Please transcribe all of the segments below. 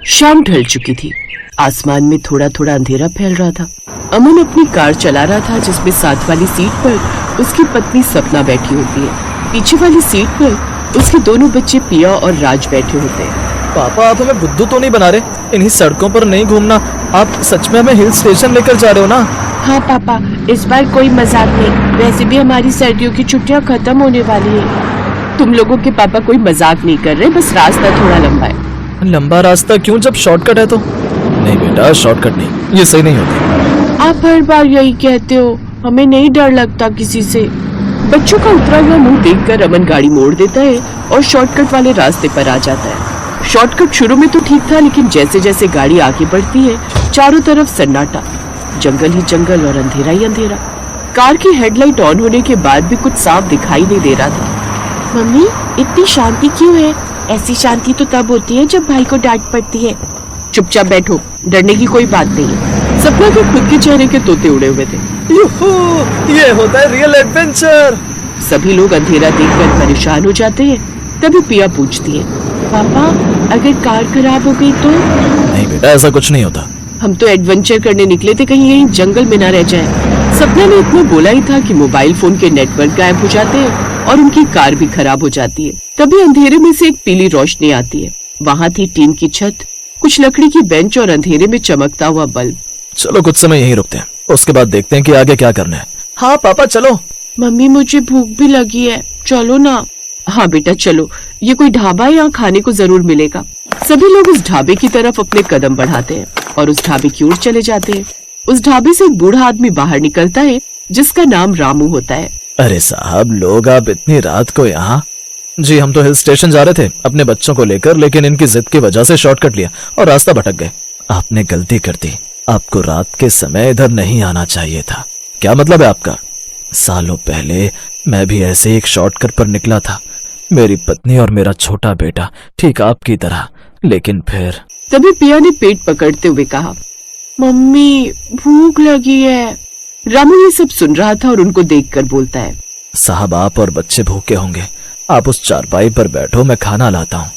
शाम ढल चुकी थी। आसमान में थोड़ा थोड़ा अंधेरा फैल रहा था। अमन अपनी कार चला रहा था, जिसमें साथ वाली सीट पर उसकी पत्नी सपना बैठी होती है। पीछे वाली सीट पर उसके दोनों बच्चे पिया और राज बैठे होते हैं। पापा, आप हमें बुद्धू तो नहीं बना रहे? इन्हीं सड़कों पर नहीं घूमना। आप सच में हमें हिल स्टेशन लेकर जा रहे हो ना? हाँ पापा, इस बार कोई मजाक नहीं। वैसे भी हमारी सर्दियों की छुट्टियाँ खत्म होने वाली है। तुम लोगों के पापा कोई मजाक नहीं कर रहे, बस रास्ता थोड़ा लंबा है। लंबा रास्ता क्यों, जब शॉर्टकट है तो? नहीं बेटा, शॉर्टकट नहीं, ये सही नहीं होता। आप हर बार यही कहते हो। हमें नहीं डर लगता किसी से। बच्चों का उतरा हुआ मुंह देखकर अमन गाड़ी मोड़ देता है और शॉर्टकट वाले रास्ते पर आ जाता है। शॉर्टकट शुरू में तो ठीक था, लेकिन जैसे जैसे गाड़ी आगे बढ़ती है, चारों तरफ सन्नाटा, जंगल ही जंगल और अंधेरा ही अंधेरा। कार की हेडलाइट ऑन होने के बाद भी कुछ साफ दिखाई नहीं दे रहा था। मम्मी, इतनी शांति क्यों है? ऐसी शांति तो तब होती है जब भाई को डांट पड़ती है। चुपचाप बैठो, डरने की कोई बात नहीं है। सपना के खुद के चेहरे के तोते उड़े हुए थे। ये होता है रियल एडवेंचर। सभी लोग अंधेरा देखकर परेशान हो जाते हैं। तभी पिया पूछती है, पापा अगर कार खराब हो गई तो? नहीं बेटा, ऐसा कुछ नहीं होता। हम तो एडवेंचर करने निकले थे, कहीं यहीं जंगल में न रह जाए। सपना ने इतना बोला ही था कि मोबाइल फोन के नेटवर्क गायब हो जाते हैं और उनकी कार भी खराब हो जाती है। तभी अंधेरे में से एक पीली रोशनी आती है। वहाँ थी टीन की छत, कुछ लकड़ी की बेंच और अंधेरे में चमकता हुआ बल्ब। चलो कुछ समय यहीं रुकते हैं, उसके बाद देखते हैं कि आगे क्या करना है। हाँ पापा चलो। मम्मी, मुझे भूख भी लगी है, चलो ना। हाँ बेटा चलो, ये कोई ढाबा है, यहाँ खाने को जरूर मिलेगा। सभी लोग उस ढाबे की तरफ अपने कदम बढ़ाते हैं और उस ढाबे की ओर चले जाते हैं। उस ढाबे से एक बूढ़ा आदमी बाहर निकलता है, जिसका नाम रामू होता है। अरे साहब, लोग आप इतनी रात को यहाँ? जी हम तो हिल स्टेशन जा रहे थे अपने बच्चों को लेकर, लेकिन इनकी जिद की वजह से शॉर्टकट लिया और रास्ता भटक गए। आपने गलती कर दी, आपको रात के समय इधर नहीं आना चाहिए था। क्या मतलब है आपका? सालों पहले मैं भी ऐसे एक शॉर्टकट पर निकला था, मेरी पत्नी और मेरा छोटा बेटा ठीक आपकी तरह, लेकिन फिर। तभी पिया ने पेट पकड़ते हुए कहा, मम्मी भूख लगी है। रामू ये सब सुन रहा था और उनको देखकर बोलता है, साहब आप और बच्चे भूखे होंगे, आप उस चारपाई पर बैठो, मैं खाना लाता हूँ।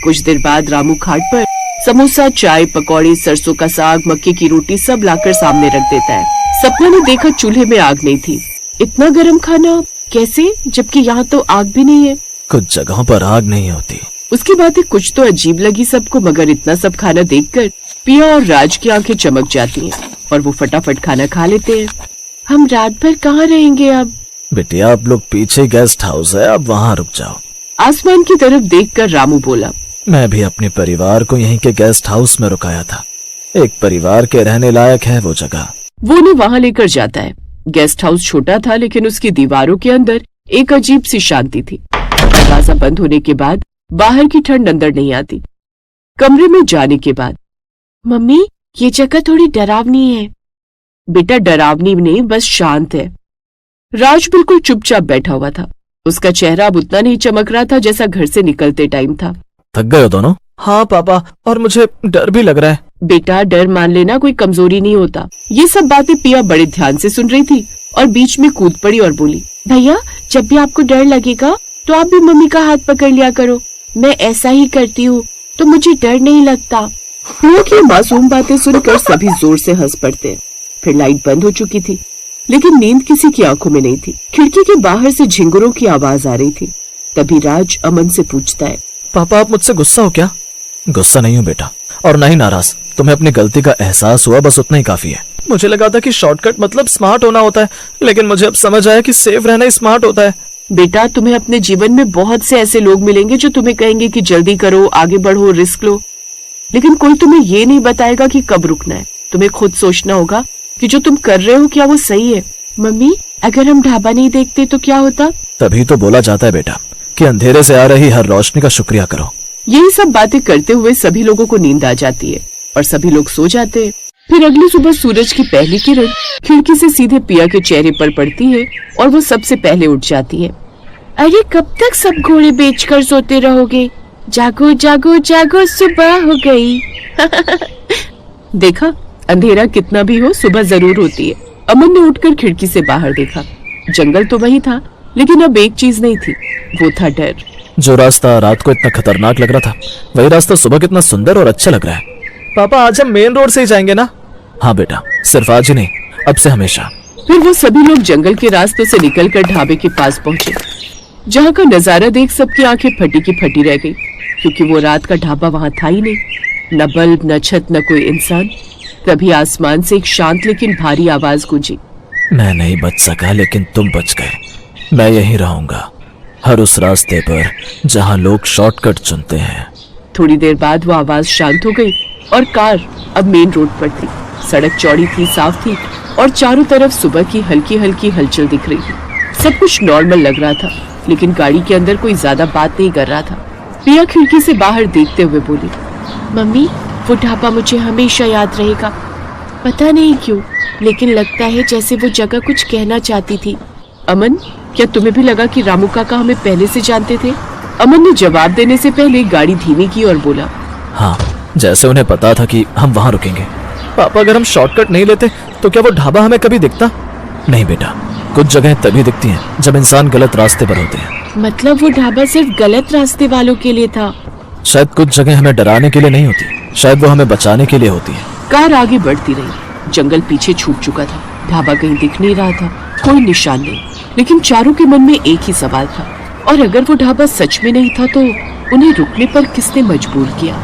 कुछ देर बाद रामू खाट पर समोसा, चाय, पकौड़े, सरसों का साग, मक्के की रोटी सब लाकर सामने रख देता है। सपना ने देखा चूल्हे में आग नहीं थी। इतना गर्म खाना कैसे, जबकि यहाँ तो आग भी नहीं है। कुछ जगहों पर आग नहीं होती। उसकी बातें कुछ तो अजीब लगी सबको, मगर इतना सब खाना देखकर पिया और राज की आंखें चमक जाती हैं और वो फटाफट खाना खा लेते हैं। हम रात भर कहाँ रहेंगे अब? बेटिया आप लोग पीछे गेस्ट हाउस है, आप वहाँ रुक जाओ। आसमान की तरफ देखकर रामू बोला, मैं भी अपने परिवार को यहीं के गेस्ट हाउस में रुकाया था, एक परिवार के रहने लायक है वो जगह। वो उन्हें वहाँ लेकर जाता है। गेस्ट हाउस छोटा था, लेकिन उसकी दीवारों के अंदर एक अजीब सी शांति थी। दरवाजा बंद होने के बाद बाहर की ठंड अंदर नहीं आती। कमरे में जाने के बाद, मम्मी ये जगह थोड़ी डरावनी है। बेटा डरावनी नहीं, बस शांत है। राज बिल्कुल चुपचाप बैठा हुआ था। उसका चेहरा अब उतना नहीं चमक रहा था जैसा घर से निकलते टाइम था। थक गए हो दोनों? हाँ पापा, और मुझे डर भी लग रहा है। बेटा डर मान लेना कोई कमजोरी नहीं होता। ये सब बातें पिया बड़े ध्यान से सुन रही थी और बीच में कूद पड़ी और बोली, भैया जब भी आपको डर लगेगा तो आप भी मम्मी का हाथ पकड़ लिया करो। मैं ऐसा ही करती हूँ तो मुझे डर नहीं लगता। पिया की मासूम बातें सुनकर सभी जोर से हंस पड़ते। फिर लाइट बंद हो चुकी थी, लेकिन नींद किसी की आंखों में नहीं थी। खिड़की के बाहर से झिंगुरों की आवाज आ रही थी। तभी राज अमन से पूछता है, पापा आप मुझसे गुस्सा हो क्या? गुस्सा नहीं हूँ बेटा, और ना ही नाराज। तुम्हें अपनी गलती का एहसास हुआ, बस उतना ही काफी है। मुझे लगा था कि शॉर्टकट मतलब स्मार्ट होना होता है, लेकिन मुझे अब समझ आया कि सेफ रहना ही स्मार्ट होता है। बेटा तुम्हें अपने जीवन में बहुत से ऐसे लोग मिलेंगे जो तुम्हें कहेंगे कि जल्दी करो, आगे बढ़ो, रिस्क लो, लेकिन कोई तुम्हें ये नहीं बताएगा कि कब रुकना है। तुम्हें खुद सोचना होगा कि जो तुम कर रहे हो क्या वो सही है। मम्मी अगर हम ढाबा नहीं देखते तो क्या होता? तभी तो बोला जाता है बेटा कि अंधेरे से आ रही हर रोशनी का शुक्रिया करो। यही सब बातें करते हुए सभी लोगों को नींद आ जाती है और सभी लोग सो जाते हैं। फिर अगली सुबह सूरज की पहली किरण खिड़की से सीधे पिया के चेहरे पर पड़ती है और वो सबसे पहले उठ जाती है। अरे कब तक सब घोड़े बेचकर सोते रहोगे? जागो जागो जागो, सुबह हो गई। देखा, अंधेरा कितना भी हो सुबह जरूर होती है। अमन ने उठकर खिड़की से बाहर देखा। जंगल तो वही था, लेकिन अब एक चीज नहीं थी, वो था डर। जो रास्ता रात को इतना खतरनाक लग रहा था, वही रास्ता सुबह कितना सुंदर और अच्छा लग रहा है। पापा आज हम मेन रोड से ही जाएंगे ना? हाँ बेटा, सिर्फ आज ही नहीं, अब से हमेशा। फिर वो सभी लोग जंगल के रास्तों से निकलकर ढाबे के पास पहुंचे, जहां का नजारा देख सबकी आंखें फटी की फटी रह गई, क्योंकि वो रात का ढाबा वहां था ही नहीं। न बल्ब, न छत, न कोई इंसान। तभी आसमान से एक शांत लेकिन भारी आवाज गूंजी। मैं नहीं बच सका, लेकिन तुम बच गए। मैं यहीं रहूंगा, हर उस रास्ते पर जहां लोग शॉर्टकट चुनते हैं। थोड़ी देर बाद वो आवाज शांत हो गई और कार अब मेन रोड पर थी। सड़क चौड़ी थी, साफ थी और चारों तरफ सुबह की हल्की हल्की हलचल दिख रही थी। सब कुछ नॉर्मल लग रहा था, लेकिन गाड़ी के अंदर कोई ज्यादा बात नहीं कर रहा था। प्रिया खिड़की से बाहर देखते हुए बोली, मम्मी, वो ढाबा मुझे हमेशा याद रहेगा। पता नहीं क्यों, लेकिन लगता है जैसे वो जगह कुछ कहना चाहती थी। अमन, क्या तुम्हें भी लगा कि रामू काका हमें पहले से जानते थे? अमन ने जवाब देने से पहले गाड़ी धीमी की और बोला, हाँ, जैसे उन्हें पता था कि हम वहां रुकेंगे। पापा, अगर हम शॉर्टकट नहीं लेते तो क्या वो ढाबा हमें कभी दिखता? नहीं बेटा, कुछ जगह तभी दिखती हैं जब इंसान गलत रास्ते पर होते हैं। मतलब वो ढाबा सिर्फ गलत रास्ते वालों के लिए था? शायद कुछ जगह हमें डराने के लिए नहीं होती, शायद वो हमें बचाने के लिए होती है। कार आगे बढ़ती रही। जंगल पीछे छूट चुका था, ढाबा कहीं दिख नहीं रहा था, कोई निशान नहीं। लेकिन चारों के मन में एक ही सवाल था, और अगर वो ढाबा सच में नहीं था तो उन्हें रुकने पर किसने मजबूर किया?